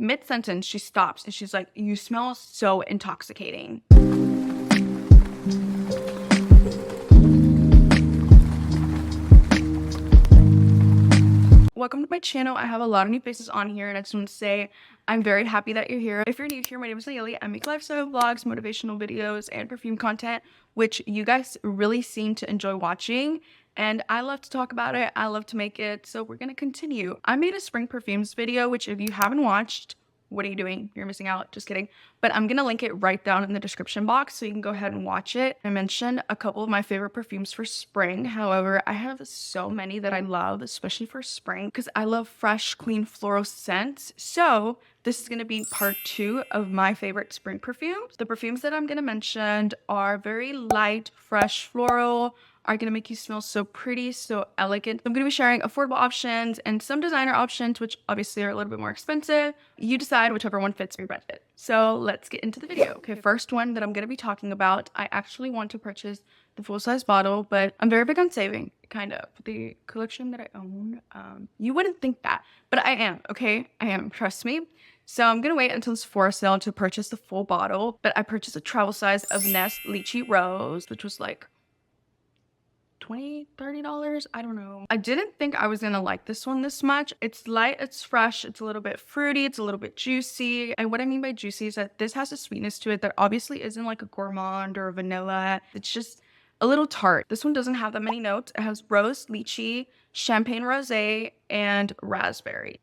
Mid-sentence, she stops and she's like, "You smell so intoxicating." Welcome to my channel. I have a lot of new faces on here, and I just want to say I'm very happy that you're here. If you're new here, my name is Hiii. I make lifestyle vlogs, motivational videos, and perfume content, which you guys really seem to enjoy watching. And I love to talk about it. I love to make it. So we're going to continue. I made a spring perfumes video, which if you haven't watched, what are you doing? You're missing out. Just kidding. But I'm going to link it right down in the description box so you can go ahead and watch it. I mentioned a couple of my favorite perfumes for spring. However, I have so many that I love, especially for spring, because I love fresh, clean floral scents. So this is going to be part 2 of my favorite spring perfumes. The perfumes that I'm going to mention are very light, fresh, floral, are going to make you smell so pretty, so elegant. I'm going to be sharing affordable options and some designer options, which obviously are a little bit more expensive. You decide whichever one fits your budget. So let's get into the video. Okay, first one that I'm going to be talking about, I actually want to purchase the full-size bottle, but I'm very big on saving, kind of. The collection that I own, you wouldn't think that, but I am, okay? I am, trust me. So I'm going to wait until this Sephora sale to purchase the full bottle, but I purchased a travel size of Nest Lychee Rose, which was like $20-$30. I don't know. I didn't think I was gonna like this one this much. It's light, it's fresh, it's a little bit fruity, it's a little bit juicy. And what I mean by juicy is that this has a sweetness to it that obviously isn't like a gourmand or a vanilla. It's just a little tart. This one doesn't have that many notes. It has rose, lychee, champagne rosé, and raspberry.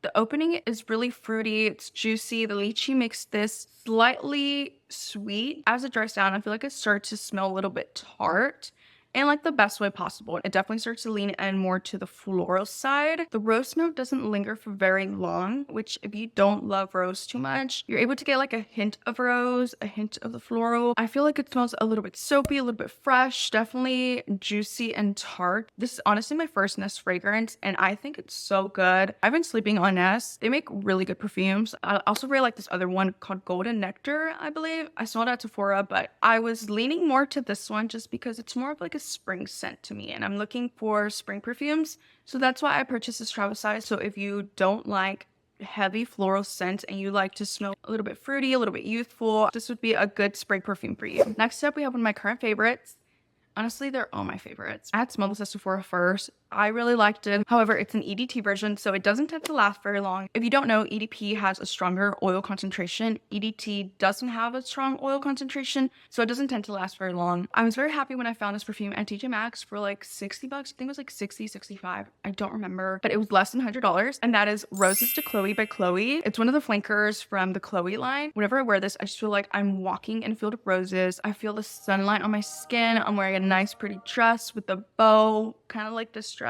The opening is really fruity, it's juicy. The lychee makes this slightly sweet. As it dries down, I feel like it starts to smell a little bit tart in like the best way possible. It definitely starts to lean in more to the floral side. The rose note doesn't linger for very long, which if you don't love rose too much, you're able to get like a hint of rose, a hint of the floral. I feel like it smells a little bit soapy, a little bit fresh, definitely juicy and tart. This is honestly my first Nest fragrance, and I think it's so good. I've been sleeping on Nest. They make really good perfumes. I also really like this other one called Golden Nectar, I believe. I saw it at Sephora, but I was leaning more to this one just because it's more of like a spring scent to me, and I'm looking for spring perfumes, so that's why I purchased this travel size. So if you don't like heavy floral scents and you like to smell a little bit fruity, a little bit youthful, this would be a good spring perfume for you. Next up, we have one of my current favorites. Honestly, they're all my favorites. I had smelled this at Sephora first. I really liked it. However, it's an EDT version, so it doesn't tend to last very long. If you don't know, EDP has a stronger oil concentration. EDT doesn't have a strong oil concentration, so it doesn't tend to last very long. I was very happy when I found this perfume at TJ Maxx for like 60 bucks. I think it was like 60, 65. I don't remember, but it was less than $100. And that is Roses de Chloe by Chloe. It's one of the flankers from the Chloe line. Whenever I wear this, I just feel like I'm walking in a field of roses. I feel the sunlight on my skin. I'm wearing a nice pretty dress with a bow, kind of like this dress.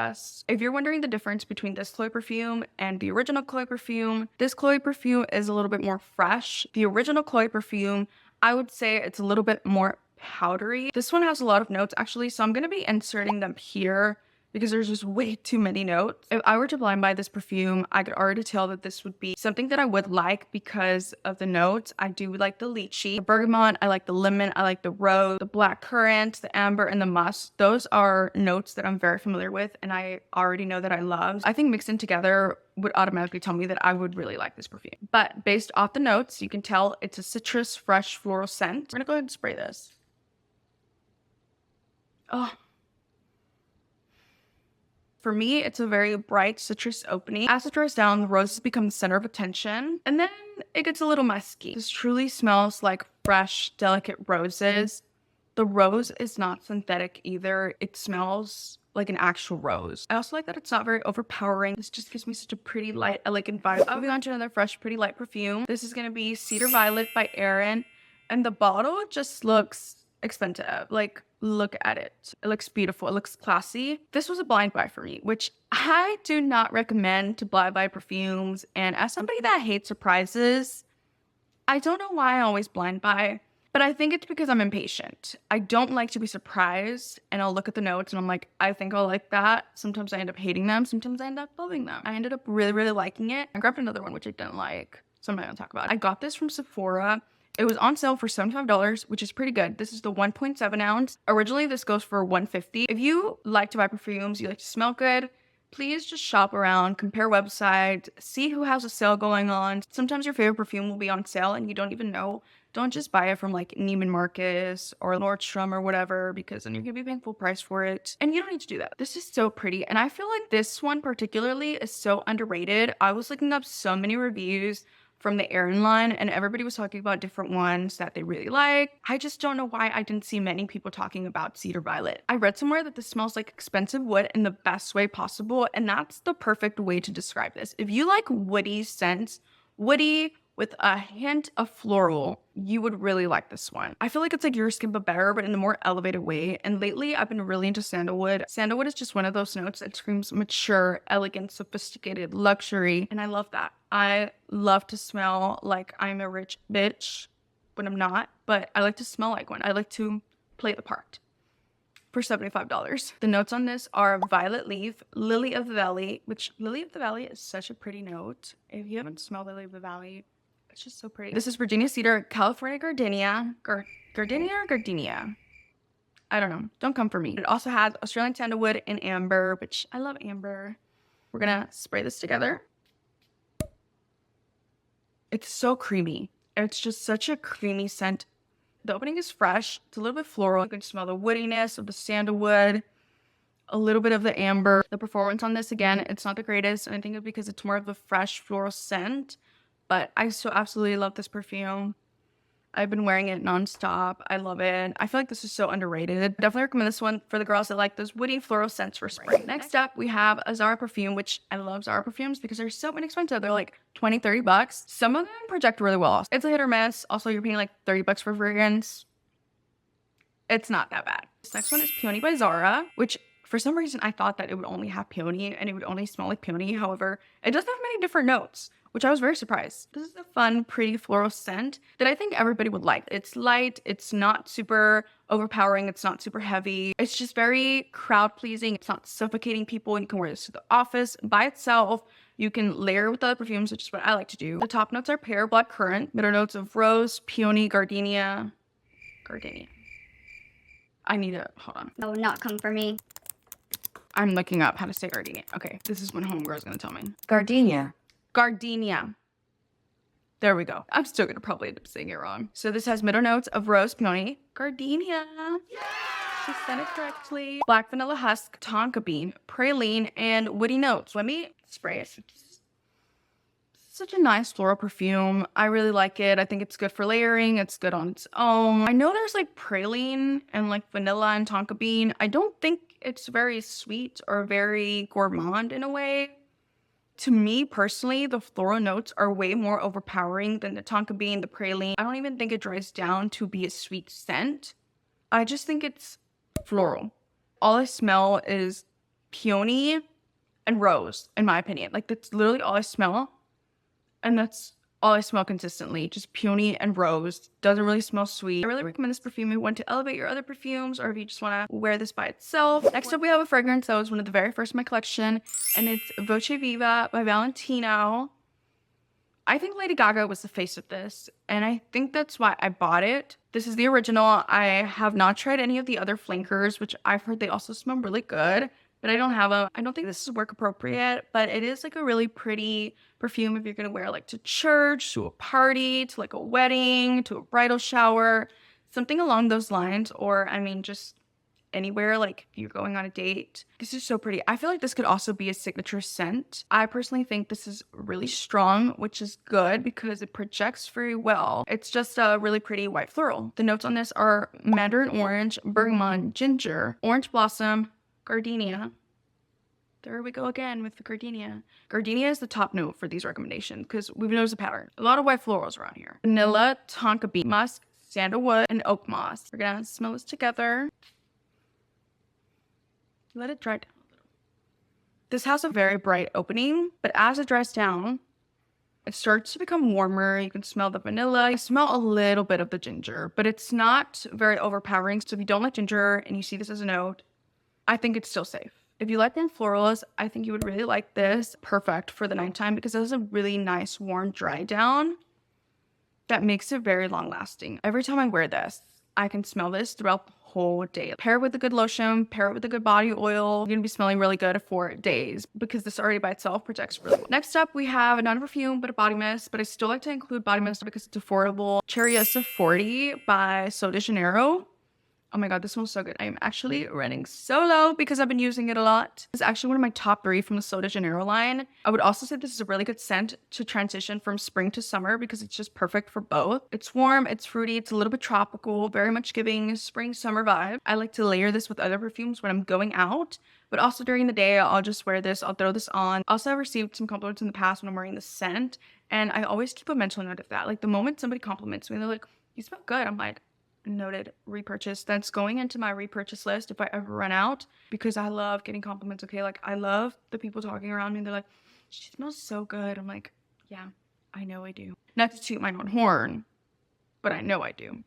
If you're wondering the difference between this Chloe perfume and the original Chloe perfume, this Chloe perfume is a little bit more fresh. The original Chloe perfume, I would say it's a little bit more powdery. This one has a lot of notes actually, so I'm going to be inserting them here because there's just way too many notes. If I were to blind buy this perfume, I could already tell that this would be something that I would like because of the notes. I do like the lychee, the bergamot, I like the lemon, I like the rose, the black currant, the amber, and the musk. Those are notes that I'm very familiar with and I already know that I love. I think mixed in together would automatically tell me that I would really like this perfume. But based off the notes, you can tell it's a citrus, fresh, floral scent. We're gonna go ahead and spray this. Oh. For me, it's a very bright citrus opening. As it dries down, the roses become the center of attention, and then it gets a little musky. This truly smells like fresh, delicate roses. The rose is not synthetic either. It smells like an actual rose. I also like that it's not very overpowering. This just gives me such a pretty, light, elegant vibe. Moving on to another fresh, pretty light perfume. This is gonna be Cedar Violet by Herrera, and the bottle just looks expensive. Like, look at it. It looks beautiful. It looks classy. This was a blind buy for me, which I do not recommend to blind buy perfumes. And as somebody that hates surprises, I don't know why I always blind buy, but I think it's because I'm impatient. I don't like to be surprised, and I'll look at the notes and I'm like, I think I'll like that. Sometimes I end up hating them. Sometimes I end up loving them. I ended up really, really liking it. I grabbed another one, which I didn't like, so I'm not gonna talk about it. I got this from Sephora. It was on sale for $75, which is pretty good. This is the 1.7 ounce. Originally, this goes for $150. If you like to buy perfumes, you like to smell good, Please just shop around, compare websites, see who has a sale going on. Sometimes your favorite perfume will be on sale and you don't even know. Don't just buy it from like Neiman Marcus or Nordstrom or whatever, because then you're gonna be paying full price for it. And you don't need to do that. This is so pretty. And I feel like this one particularly is so underrated. I was looking up so many reviews from the Erin line and everybody was talking about different ones that they really like. I just don't know why I didn't see many people talking about Cedar Violet. I read somewhere that this smells like expensive wood in the best way possible, and that's the perfect way to describe this. If you like woody scents, woody with a hint of floral, you would really like this one. I feel like it's like Your Skin but better, but in a more elevated way. And lately I've been really into sandalwood. Sandalwood is just one of those notes that screams mature, elegant, sophisticated, luxury, and I love that. I love to smell like I'm a rich bitch, but I'm not. But I like to smell like one. I like to play the part. For $75. The notes on this are Violet Leaf, Lily of the Valley, which Lily of the Valley is such a pretty note. If you haven't smelled Lily of the Valley, it's just so pretty. This is Virginia Cedar, California Gardenia. Gardenia or Gardenia? I don't know. Don't come for me. It also has Australian Sandalwood and Amber, which I love Amber. We're gonna spray this together. It's so creamy. It's just such a creamy scent. The opening is fresh. It's a little bit floral. You can smell the woodiness of the sandalwood, a little bit of the amber. The performance on this, again, it's not the greatest. And I think it's because it's more of a fresh floral scent. But I so absolutely love this perfume. I've been wearing it nonstop. I love it. I feel like this is so underrated. Definitely recommend this one for the girls that like those woody floral scents for spring. Next up, we have a Zara perfume, which I love Zara perfumes because they're so inexpensive. They're like 20, 30 bucks. Some of them project really well. It's a hit or miss. Also, you're paying like 30 bucks for fragrance. It's not that bad. This next one is Peony by Zara, which for some reason I thought that it would only have peony and it would only smell like peony. However, it does have many different notes, which I was very surprised. This is a fun, pretty floral scent that I think everybody would like. It's light, it's not super overpowering, it's not super heavy. It's just very crowd pleasing. It's not suffocating people. You can wear this to the office by itself. You can layer with other perfumes, which is what I like to do. The top notes are pear, black currant, middle notes of rose, peony, gardenia. I need to, hold on. No, not come for me. I'm looking up how to say gardenia. Okay, this is when homegirl's gonna tell me. Gardenia. Gardenia. There we go. I'm still gonna probably end up saying it wrong. So this has middle notes of rose, peony, gardenia. Yeah! She said it correctly. Black vanilla husk, tonka bean, praline, and woody notes. Let me spray it. It's such a nice floral perfume. I really like it. I think it's good for layering. It's good on its own. I know there's like praline and like vanilla and tonka bean. I don't think it's very sweet or very gourmand in a way. To me personally, the floral notes are way more overpowering than the tonka bean, the praline. I don't even think it dries down to be a sweet scent. I just think it's floral. All I smell is peony and rose, in my opinion. Like, that's literally all I smell. And that's all I smell consistently. Just peony and rose. Doesn't really smell sweet. I really recommend this perfume if you want to elevate your other perfumes or if you just want to wear this by itself. Next up, we have a fragrance that was one of the very first in my collection. And it's Voce Viva by Valentino. I think Lady Gaga was the face of this. And I think that's why I bought it. This is the original. I have not tried any of the other flankers, which I've heard they also smell really good. But I don't have them. I don't think this is work appropriate, but it is like a really pretty perfume if you're gonna wear like to church, to a party, to like a wedding, to a bridal shower, something along those lines. Or I mean, just anywhere, like if you're going on a date. This is so pretty. I feel like this could also be a signature scent. I personally think this is really strong, which is good because it projects very well. It's just a really pretty white floral. The notes on this are mandarin orange, bergamot, ginger, orange blossom, gardenia. There we go again with the gardenia. Gardenia is the top note for these recommendations because we've noticed a pattern. A lot of white florals around here. Vanilla, tonka bean, musk, sandalwood, and oak moss. We're gonna smell this together. Let it dry down a little. This has a very bright opening, but as it dries down, it starts to become warmer. You can smell the vanilla. I smell a little bit of the ginger, but it's not very overpowering. So if you don't like ginger and you see this as a note, I think it's still safe. If you like warm florals, I think you would really like this. Perfect for the nighttime because it has a really nice warm dry down that makes it very long lasting. Every time I wear this, I can smell this throughout the whole day. Pair it with a good lotion, pair it with a good body oil. You're gonna be smelling really good for days because this already by itself protects really well. Next up, we have not a perfume, but a body mist, but I still like to include body mist because it's affordable. Cheriosa 40 by Sol de Janeiro. Oh my god, this smells so good. I am actually running so low because I've been using it a lot. It's actually one of my top 3 from the Sol de Janeiro line. I would also say this is a really good scent to transition from spring to summer because it's just perfect for both. It's warm, it's fruity, it's a little bit tropical, very much giving spring-summer vibe. I like to layer this with other perfumes when I'm going out, but also during the day, I'll just wear this, I'll throw this on. Also, I've received some compliments in the past when I'm wearing this scent, and I always keep a mental note of that. Like the moment somebody compliments me, they're like, you smell good. I'm like, noted, repurchase. That's going into my repurchase list if I ever run out because I love getting compliments. Okay, like I love the people talking around me. They're like, she smells so good. I'm like, yeah, I know I do. Not to toot my own horn, but I know I do,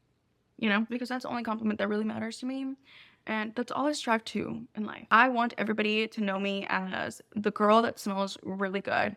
you know, because that's the only compliment that really matters to me. And that's all I strive to in life. I want everybody to know me as the girl that smells really good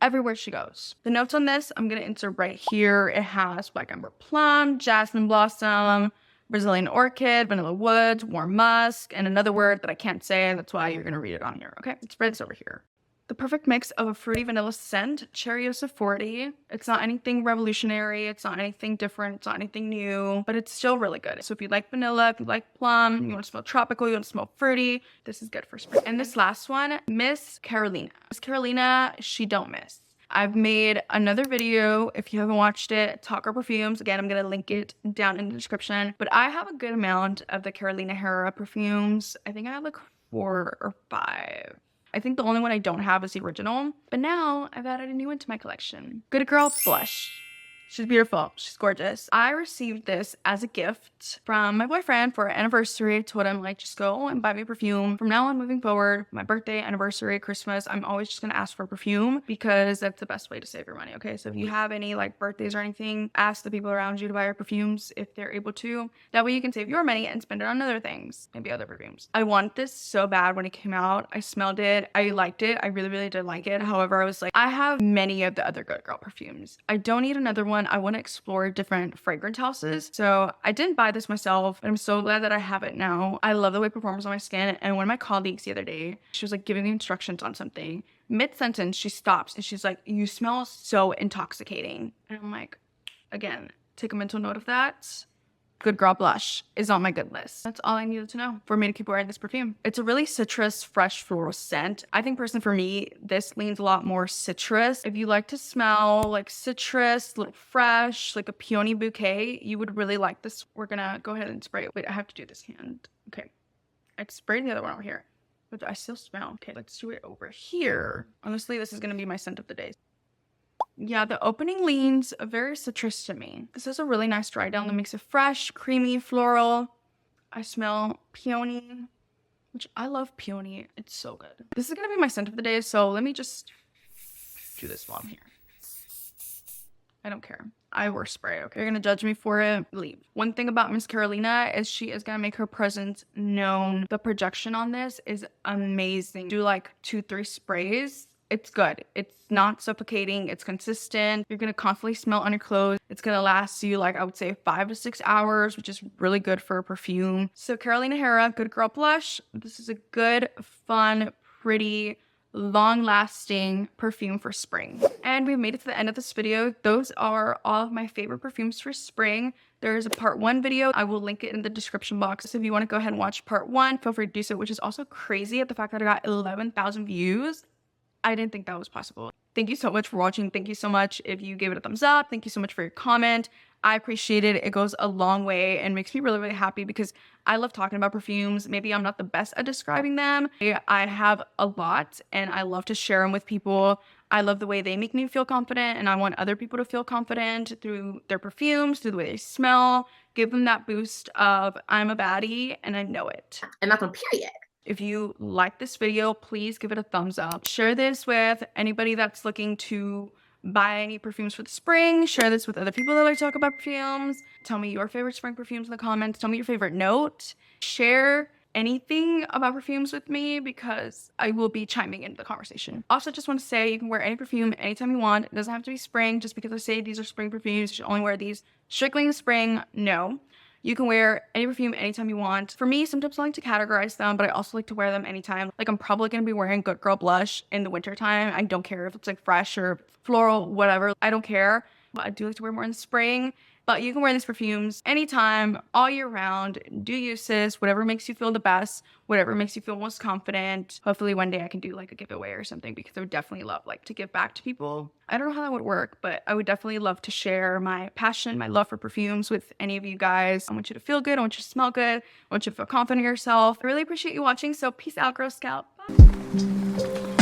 everywhere she goes. The notes on this, I'm gonna insert right here. It has black ember plum, jasmine blossom, Brazilian orchid, vanilla woods, warm musk, and another word that I can't say. That's why you're gonna read it on here, okay? Let's spread this over here. The perfect mix of a fruity vanilla scent, Cheriosa 40. It's not anything revolutionary. It's not anything different. It's not anything new, but it's still really good. So if you like vanilla, if you like plum, you want to smell tropical, you want to smell fruity, this is good for spring. And this last one, Miss Carolina. Miss Carolina, she don't miss. I've made another video, if you haven't watched it, Talk Our Perfumes. Again, I'm going to link it down in the description. But I have a good amount of the Carolina Herrera perfumes. I think I have like 4 or 5. I think the only one I don't have is the original, but now I've added a new one to my collection. Good Girl Blush. She's beautiful. She's gorgeous. I received this as a gift from my boyfriend for our anniversary. I told him, like, just go and buy me a perfume. From now on, moving forward, my birthday, anniversary, Christmas, I'm always just gonna ask for a perfume because that's the best way to save your money, okay? So if you have any, like, birthdays or anything, ask the people around you to buy your perfumes if they're able to. That way you can save your money and spend it on other things, maybe other perfumes. I wanted this so bad when it came out. I smelled it. I liked it. I really, really did like it. However, I was like, I have many of the other Good Girl perfumes. I don't need another one. I want to explore different fragrance houses. So I didn't buy this myself, but I'm so glad that I have it now. I love the way it performs on my skin. And one of my colleagues the other day, she was like giving me instructions on something. Mid-sentence, she stops and she's like, you smell so intoxicating. And I'm like, again, take a mental note of that. Good Girl Blush is on my good list. That's all I needed to know for me to keep wearing this perfume. It's a really citrus, fresh floral scent. I think personally for me, this leans a lot more citrus. If you like to smell like citrus, like fresh, like a peony bouquet, you would really like this. We're gonna go ahead and spray it. Wait, I have to do this hand. Okay. I sprayed the other one over here, but I still smell. Okay, let's do it over here. Honestly, this is gonna be my scent of the day. Yeah, the opening leans very citrus to me. This is a really nice dry down that makes it fresh, creamy, floral. I smell peony, which I love peony. It's so good. This is gonna be my scent of the day, so let me just do this while I'm here. I don't care. I wear spray, okay? You're gonna judge me for it, leave. One thing about Miss Carolina is she is gonna make her presence known. The projection on this is amazing. Do like 2-3 sprays. It's good. It's not suffocating. It's consistent. You're going to constantly smell on your clothes. It's going to last you, like, I would say 5 to 6 hours, which is really good for a perfume. So Carolina Herrera, Good Girl Blush. This is a good, fun, pretty, long-lasting perfume for spring. And we've made it to the end of this video. Those are all of my favorite perfumes for spring. There's a part 1 video. I will link it in the description box. So if you want to go ahead and watch part 1, feel free to do so, which is also crazy at the fact that I got 11,000 views. I didn't think that was possible. Thank you so much for watching. Thank you so much if you gave it a thumbs up. Thank you so much for your comment. I appreciate it. It goes a long way and makes me really, really happy because I love talking about perfumes. Maybe I'm not the best at describing them. I have a lot and I love to share them with people. I love the way they make me feel confident and I want other people to feel confident through their perfumes, through the way they smell. Give them that boost of I'm a baddie and I know it. And that's on period. If you like this video, please give it a thumbs up. Share this with anybody that's looking to buy any perfumes for the spring. Share this with other people that like to talk about perfumes. Tell me your favorite spring perfumes in the comments. Tell me your favorite note. Share anything about perfumes with me because I will be chiming into the conversation. Also, just want to say you can wear any perfume anytime you want. It doesn't have to be spring. Just because I say these are spring perfumes, you should only wear these strictly in the spring. No. You can wear any perfume anytime you want. For me, sometimes I like to categorize them, but I also like to wear them anytime. Like I'm probably going to be wearing Good Girl Blush in the wintertime. I don't care if it's like fresh or floral, whatever. I don't care. But I do like to wear more in the spring. But you can wear these perfumes anytime, all year round. Do uses, whatever makes you feel the best, whatever makes you feel most confident. Hopefully one day I can do like a giveaway or something, because I would definitely love like to give back to people. I don't know how that would work, but I would definitely love to share my passion, my love for perfumes with any of you guys. I want you to feel good. I want you to smell good. I want you to feel confident in yourself. I really appreciate you watching. So peace out, Girl Scout. Bye.